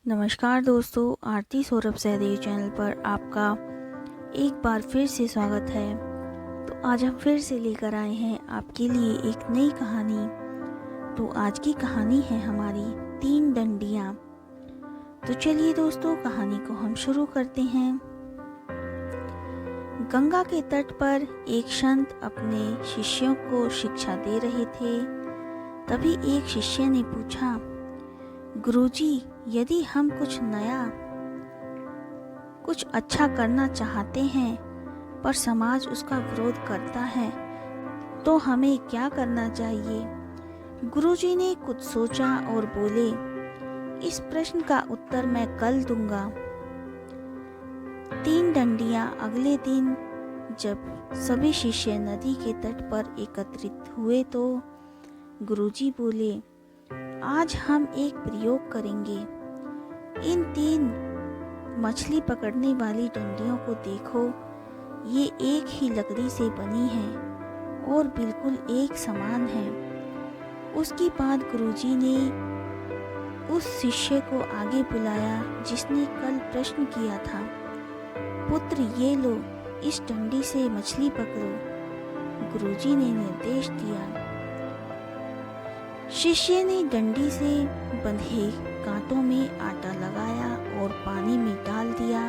नमस्कार दोस्तों, आरती सौरभ सहदेव चैनल पर आपका एक बार फिर से स्वागत है। तो आज हम फिर से लेकर आए हैं आपके लिए एक नई कहानी। तो आज की कहानी है हमारी 3 डंडियाँ। तो चलिए दोस्तों, कहानी को हम शुरू करते हैं। गंगा के तट पर एक संत अपने शिष्यों को शिक्षा दे रहे थे। तभी एक शिष्य ने पूछा, गुरुजी, यदि हम कुछ नया, कुछ अच्छा करना चाहते हैं पर समाज उसका विरोध करता है तो हमें क्या करना चाहिए? गुरुजी ने कुछ सोचा और बोले, इस प्रश्न का उत्तर मैं कल दूंगा। 3 डंडियां। अगले दिन जब सभी शिष्य नदी के तट पर एकत्रित हुए तो गुरुजी बोले, आज हम एक प्रयोग करेंगे। इन 3 मछली पकड़ने वाली डंडियों को देखो, ये एक ही लकड़ी से बनी है और बिल्कुल एक समान है। उसके बाद गुरुजी ने उस शिष्य को आगे बुलाया जिसने कल प्रश्न किया था, पुत्र ये लो, इस डंडी से मछली पकड़ो। गुरुजी ने निर्देश दिया। शिष्य ने डंडी से बंधे कांटों में आटा लगाया और पानी में डाल दिया।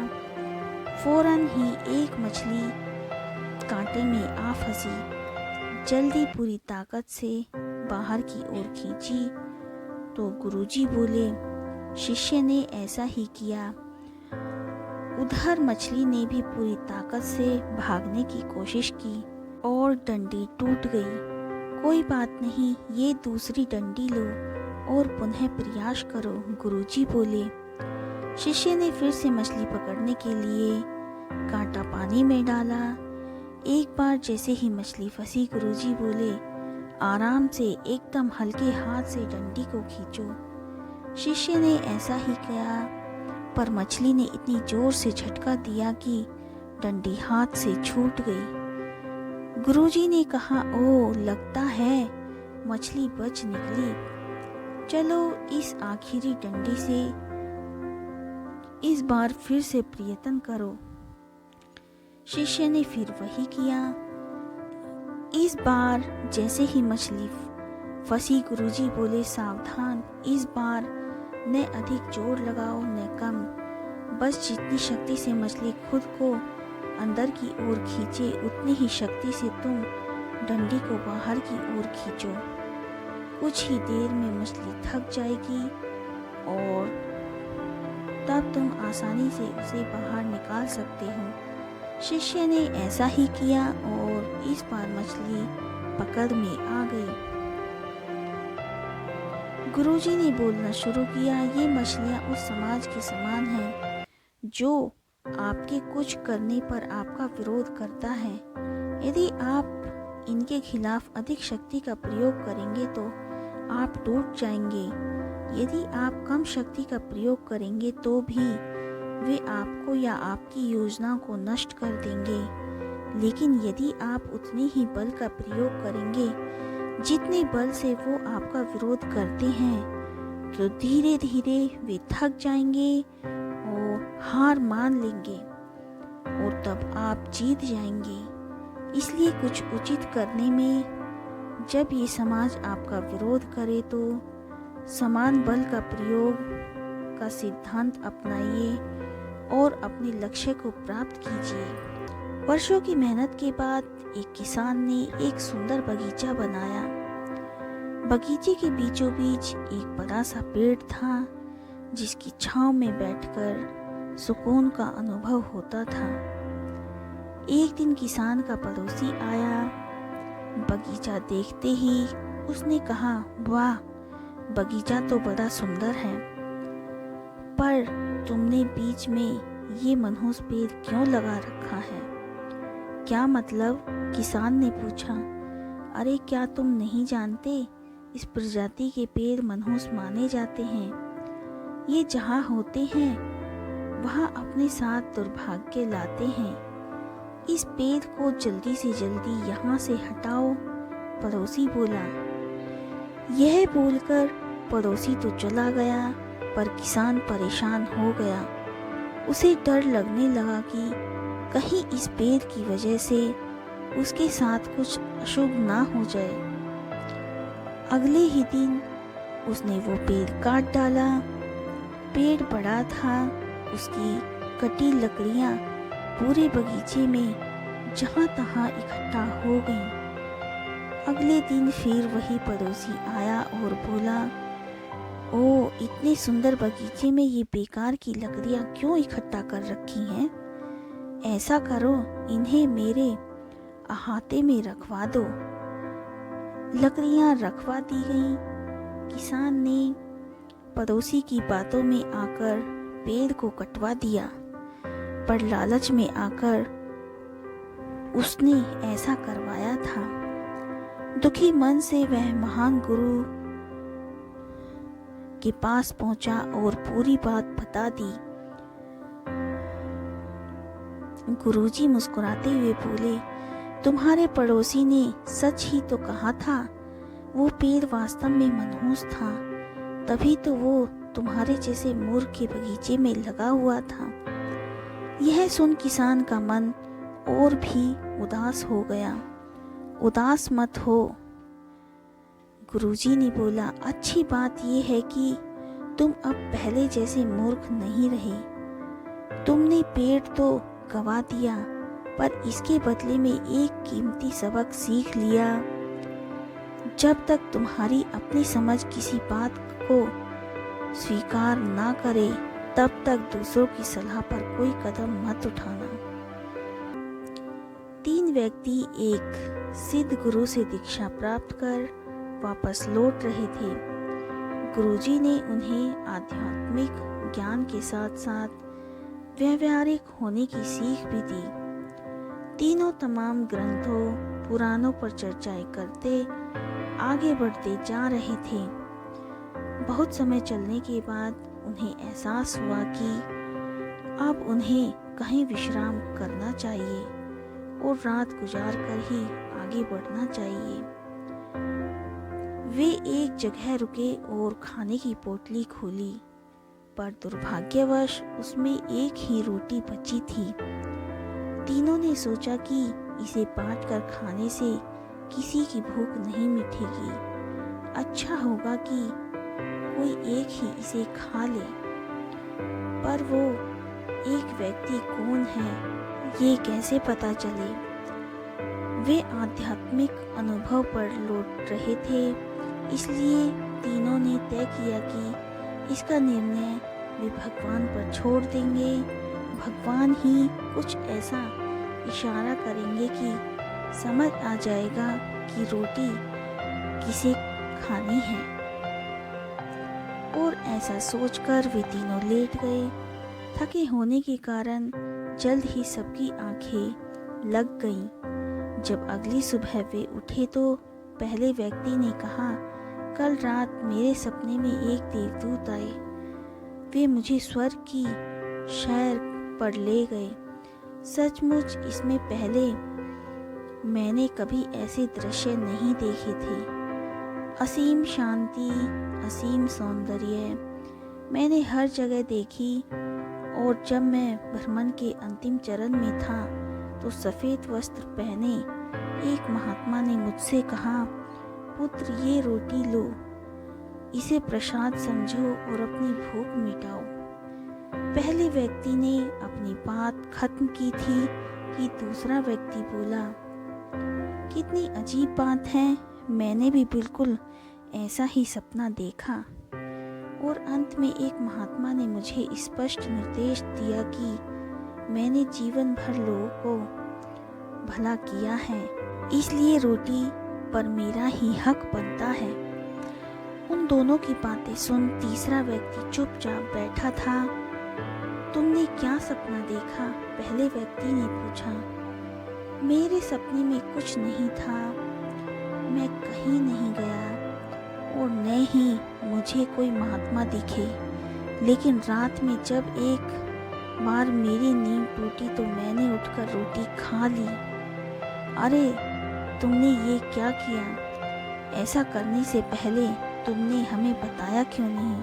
फौरन ही एक मछली कांटे में आ फंसी। जल्दी पूरी ताकत से बाहर की ओर खींची तो गुरुजी बोले, शिष्य ने ऐसा ही किया। उधर मछली ने भी पूरी ताकत से भागने की कोशिश की और डंडी टूट गई। कोई बात नहीं, ये दूसरी डंडी लो और पुनः प्रयास करो, गुरुजी बोले। शिष्य ने फिर से मछली पकड़ने के लिए कांटा पानी में डाला। एक बार जैसे ही मछली फंसी, गुरुजी बोले, आराम से एकदम हल्के हाथ से डंडी को खींचो। शिष्य ने ऐसा ही किया, पर मछली ने इतनी जोर से झटका दिया कि डंडी हाथ से छूट गई। गुरुजी ने कहा, ओ लगता है मछली बच निकली। चलो इस आखिरी डंडी से इस बार फिर से प्रयत्न करो। शिष्य ने फिर वही किया। इस बार जैसे ही मछली फंसी, गुरुजी बोले, सावधान, इस बार न अधिक जोर लगाओ न कम, बस जितनी शक्ति से मछली खुद को अंदर की ओर खींचे उतनी ही शक्ति से तुम डंडी को बाहर की ओर खींचो। कुछ ही देर में मछली थक जाएगी और तब तुम आसानी से उसे बाहर निकाल सकते हो। शिष्य ने ऐसा ही किया और इस बार मछली पकड़ में आ गई। गुरुजी ने बोलना शुरू किया, ये मछलियाँ उस समाज के समान हैं जो आपके कुछ करने पर आपका विरोध करता है। यदि आप इनके खिलाफ अधिक शक्ति का प्रयोग करेंगे तो आप टूट जाएंगे। यदि आप कम शक्ति का प्रयोग करेंगे तो भी वे आपको या आपकी योजना को नष्ट कर देंगे। लेकिन यदि आप उतने ही बल का प्रयोग करेंगे जितने बल से वो आपका विरोध करते हैं, तो धीरे धीरे वे थक जाएंगे और हार मान लेंगे और तब आप जीत जाएंगे। इसलिए कुछ उचित करने में जब ये समाज आपका विरोध करे तो समान बल का प्रयोग का सिद्धांत अपनाइए और अपने लक्ष्य को प्राप्त कीजिए। वर्षों की मेहनत के बाद एक किसान ने एक सुंदर बगीचा बनाया। बगीचे के बीचों बीच एक बड़ा सा पेड़ था जिसकी छांव में बैठकर सुकून का अनुभव होता था। एक दिन किसान का पड़ोसी आया। बगीचा देखते ही उसने कहा, वाह, बगीचा तो बड़ा सुंदर है, पर तुमने बीच में ये मनहूस पेड़ क्यों लगा रखा है? क्या मतलब? किसान ने पूछा। अरे क्या तुम नहीं जानते, इस प्रजाति के पेड़ मनहूस माने जाते हैं। ये जहाँ होते हैं वहाँ अपने साथ दुर्भाग्य लाते हैं। इस पेड़ को जल्दी से जल्दी यहाँ से हटाओ, पड़ोसी बोला। यह बोलकर पड़ोसी तो चला गया, पर किसान परेशान हो गया। उसे डर लगने लगा कि कहीं इस पेड़ की वजह से उसके साथ कुछ अशुभ ना हो जाए। अगले ही दिन उसने वो पेड़ काट डाला। पेड़ बड़ा था, उसकी कटी लकड़ियां पूरे बगीचे में जहां तहां इकट्ठा हो गईं। अगले दिन फिर वही पड़ोसी आया और बोला, ओ, इतने सुंदर बगीचे में ये बेकार की लकड़ियां क्यों इकट्ठा कर रखी हैं? ऐसा करो, इन्हें मेरे अहाते में रखवा दो। लकड़ियां रखवा दी गईं। किसान ने पड़ोसी की बातों में आकर पेड़ को कटवा दिया, पर लालच में आकर उसने ऐसा करवाया था। दुखी मन से वह महान गुरु के पास पहुंचा और पूरी बात बता दी। गुरुजी मुस्कुराते हुए बोले, तुम्हारे पड़ोसी ने सच ही तो कहा था। वो पेड़ वास्तव में मनहूस था, तभी तो वो तुम्हारे जैसे मूर्ख के बगीचे में लगा हुआ था। यह सुन किसान का मन और भी उदास हो गया। उदास मत हो, गुरुजी ने बोला, अच्छी बात यह है कि तुम अब पहले जैसे मूर्ख नहीं रहे। तुमने पेड़ तो गवा दिया, पर इसके बदले में एक कीमती सबक सीख लिया। जब तक तुम्हारी अपनी समझ किसी बात को स्वीकार ना करे, तब तक दूसरों की सलाह पर कोई कदम मत उठाना। 3 व्यक्ति एक सिद्ध गुरु से दीक्षा प्राप्त कर वापस लौट रहे थे। गुरुजी ने उन्हें आध्यात्मिक ज्ञान के साथ साथ व्यवहारिक होने की सीख भी दी। तीनों तमाम ग्रंथों पुराणों पर चर्चाएं करते आगे बढ़ते जा रहे थे। बहुत समय चलने के बाद उन्हें एहसास हुआ कि अब उन्हें कहीं विश्राम करना चाहिए और रात गुजार कर ही आगे बढ़ना चाहिए। वे एक जगह रुके और खाने की पोटली खोली, पर दुर्भाग्यवश उसमें एक ही रोटी बची थी। तीनों ने सोचा कि इसे बांटकर खाने से किसी की भूख नहीं मिटेगी। अच्छा होगा कि कोई एक ही इसे खा ले। पर वो एक व्यक्ति कौन है, ये कैसे पता चले? वे आध्यात्मिक अनुभव पर लौट रहे थे, इसलिए तीनों ने तय किया कि इसका निर्णय वे भगवान पर छोड़ देंगे। भगवान ही कुछ ऐसा इशारा करेंगे कि समझ आ जाएगा कि रोटी किसे खानी है। और ऐसा सोचकर वे तीनों लेट गए। थके होने के कारण जल्द ही सबकी आंखें लग गईं। जब अगली सुबह वे उठे तो पहले व्यक्ति ने कहा, कल रात मेरे सपने में एक देवदूत आए। वे मुझे स्वर्ग की सैर पर ले गए। सचमुच इसमें पहले मैंने कभी ऐसे दृश्य नहीं देखे थे। असीम शांति, असीम सौंदर्य मैंने हर जगह देखी। और जब मैं भ्रमण के अंतिम चरण में था तो सफ़ेद वस्त्र पहने एक महात्मा ने मुझसे कहा, पुत्र, ये रोटी लो, इसे प्रसाद समझो और अपनी भूख मिटाओ। पहले व्यक्ति ने अपनी बात खत्म की थी कि दूसरा व्यक्ति बोला, कितनी अजीब बात है, मैंने भी बिल्कुल ऐसा ही सपना देखा। और अंत में एक महात्मा ने मुझे स्पष्ट निर्देश दिया कि मैंने जीवन भर लोगों को भला किया है, इसलिए रोटी पर मेरा ही हक बनता है। उन दोनों की बातें सुन तीसरा व्यक्ति चुपचाप बैठा था। तुमने क्या सपना देखा? पहले व्यक्ति ने पूछा। मेरे सपने में कुछ नहीं था, मैं कहीं नहीं गया और न ही मुझे कोई महात्मा दिखे। लेकिन रात में जब एक बार मेरी नींद टूटी तो मैंने उठकर रोटी खा ली। अरे, तुमने ये क्या किया? ऐसा करने से पहले तुमने हमें बताया क्यों नहीं?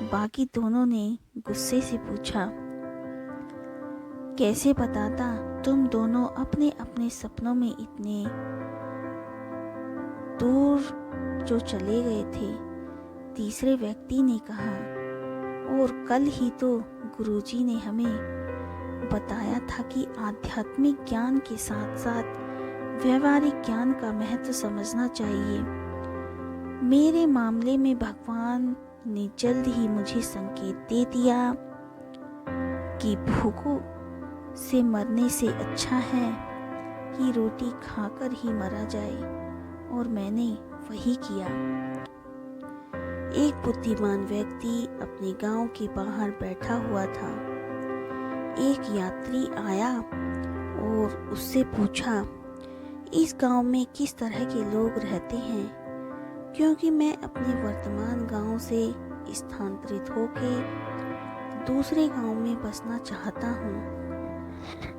बाकी दोनों ने गुस्से से पूछा, कैसे बताता, तुम दोनों अपने अपने सपनों में इतने दूर जो चले गए थे। तीसरे व्यक्ति ने कहा, और कल ही तो गुरुजी ने हमें बताया था कि आध्यात्मिक ज्ञान के साथ साथ व्यवहारिक ज्ञान का महत्व समझना चाहिए। मेरे मामले में भगवान ने जल्द ही मुझे संकेत दे दिया कि भूखों से मरने से अच्छा है कि रोटी खाकर ही मरा जाए, और मैंने वही किया। एक बुद्धिमान व्यक्ति अपने गांव के बाहर बैठा हुआ था। एक यात्री आया और उससे पूछा, इस गांव में किस तरह के लोग रहते हैं, क्योंकि मैं अपने वर्तमान गांव से स्थानांतरित होकर दूसरे गांव में बसना चाहता हूँ।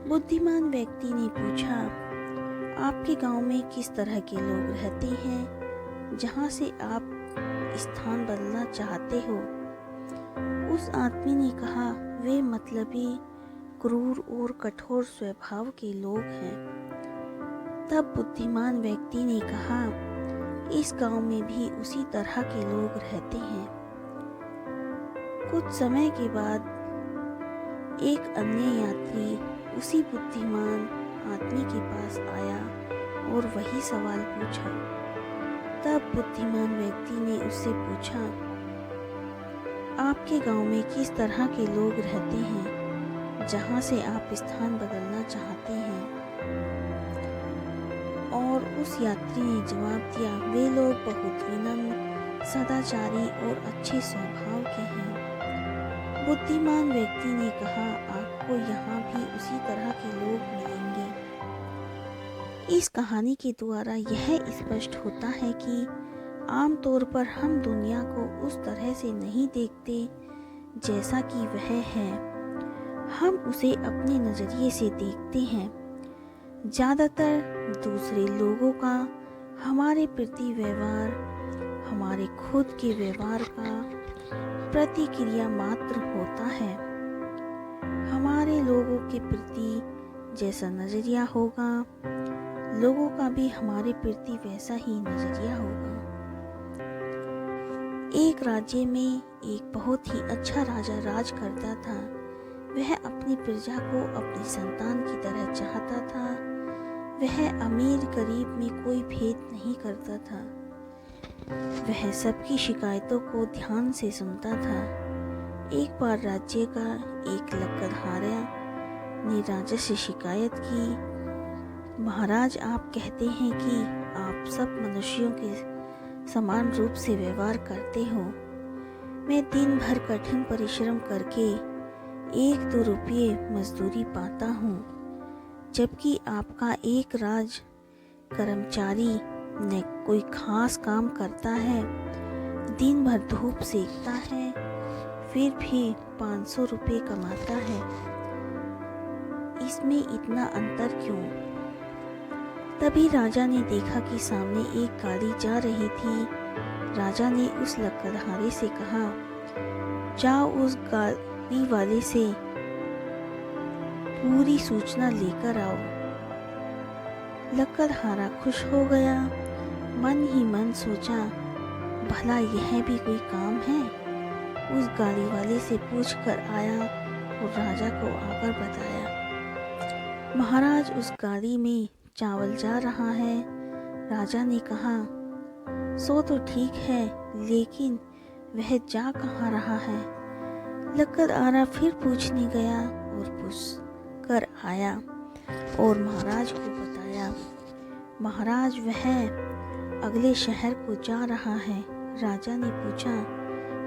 बुद्धिमान व्यक्ति ने पूछा, आपके गांव में किस तरह के लोग रहते हैं जहां से आप स्थान बदलना चाहते हो? उस आदमी ने कहा, वे मतलबी, क्रूर और कठोर स्वभाव के लोग हैं। तब बुद्धिमान व्यक्ति ने कहा, इस गांव में भी उसी तरह के लोग रहते हैं। कुछ समय के बाद एक अन्य यात्री उसी बुद्धिमान आदमी के पास आया और वही सवाल पूछा। तब बुद्धिमान व्यक्ति ने उससे पूछा, आपके गांव में किस तरह के लोग रहते हैं जहां से आप स्थान बदलना चाहते हैं? और उस यात्री ने जवाब दिया, वे लोग बहुत विनम्र, सदाचारी और अच्छे स्वभाव के हैं। बुद्धिमान व्यक्ति ने कहा, आपको यहाँ भी उसी तरह के लोग मिलेंगे। इस कहानी के द्वारा यह स्पष्ट होता है कि आमतौर पर हम दुनिया को उस तरह से नहीं देखते जैसा कि वह है। हम उसे अपने नज़रिए से देखते हैं। ज़्यादातर दूसरे लोगों का हमारे प्रति व्यवहार हमारे खुद के व्यवहार का प्रतिक्रिया मात्र होता है। हमारे लोगों के प्रति जैसा नज़रिया होगा, लोगों का भी हमारे प्रति वैसा ही नज़रिया होगा। एक राज्य में एक बहुत ही अच्छा राजा राज करता था। वह अपनी प्रजा को अपनी संतान की तरह चाहता था। वह अमीर गरीब में कोई भेद नहीं करता था। वह सबकी शिकायतों को ध्यान से सुनता था। एक बार राज्य का एक लकड़हारा ने राजा से शिकायत की, महाराज, आप कहते हैं कि आप सब मनुष्यों के समान रूप से व्यवहार करते हो। मैं दिन भर कठिन परिश्रम करके 1-2 रुपये मजदूरी पाता हूँ, जबकि आपका एक राज कर्मचारी न कोई खास काम करता है, दिन भर धूप सेकता है, फिर भी 500 रुपये कमाता है। इसमें इतना अंतर क्यों? तभी राजा ने देखा कि सामने एक गाड़ी जा रही थी। राजा ने उस लकड़हारे से कहा, जाओ उस गाड़ी वाले से पूरी सूचना लेकर आओ। लकड़हारा खुश हो गया, मन ही मन सोचा, भला यह भी कोई काम है। उस गाड़ी वाले से पूछकर आया और राजा को आकर बताया, महाराज, उस गाड़ी में चावल जा रहा है। राजा ने कहा, सो तो ठीक है, लेकिन वह जा कहाँ रहा है? लकड़हारा फिर पूछने गया और पूछ कर आया और महाराज को बताया, महाराज, वह अगले शहर को जा रहा है। राजा ने पूछा,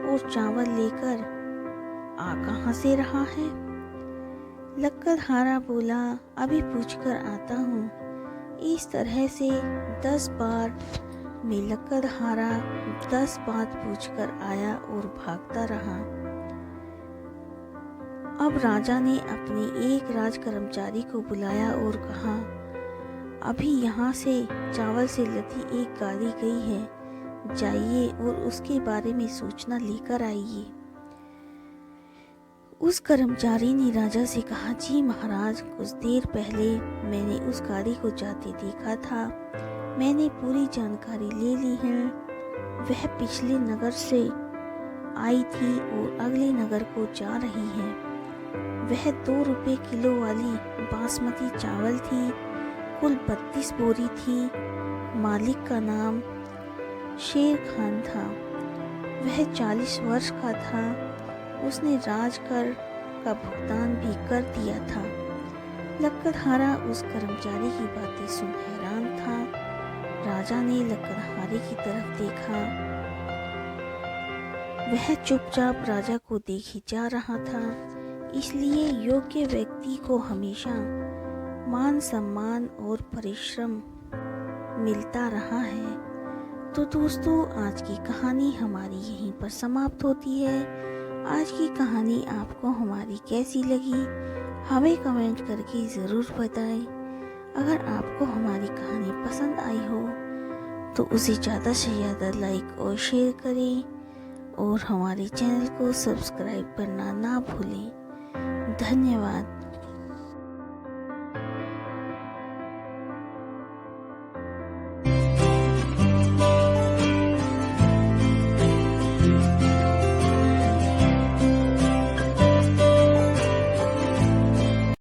और चावल लेकर आ कहाँ से रहा है? लकड़हारा बोला, अभी पूछकर आता हूँ। इस तरह से 10 बार में लकड़हारा 10 बात पूछकर आया और भागता रहा। अब राजा ने अपने एक राज कर्मचारी को बुलाया और कहा, अभी यहाँ से चावल से लदी एक गाड़ी गई है, जाइए और उसके बारे में सूचना लेकर आइए। उस कर्मचारी ने राजा से कहा, जी महाराज, कुछ देर पहले मैंने उस गाड़ी को जाते देखा था। मैंने पूरी जानकारी ले ली है। वह पिछले नगर से आई थी और अगले नगर को जा रही है। वह 2 रुपये किलो वाली बासमती चावल थी। कुल 32 बोरी थी। मालिक का नाम शेर खान था। वह 40 वर्ष का था। उसने राजकर का भुगतान भी कर दिया था। लकड़हारा उस कर्मचारी की बातें सुन हैरान था। राजा ने लकड़हारे की तरफ देखा। वह चुपचाप राजा को देखे जा रहा था। इसलिए योग्य व्यक्ति को हमेशा मान सम्मान और परिश्रम मिलता रहा है। तो दोस्तों, आज की कहानी हमारी यहीं पर समाप्त होती है। आज की कहानी आपको हमारी कैसी लगी, हमें कमेंट करके ज़रूर बताएं। अगर आपको हमारी कहानी पसंद आई हो तो उसे ज़्यादा से ज़्यादा लाइक और शेयर करें और हमारे चैनल को सब्सक्राइब करना ना भूलें। धन्यवाद।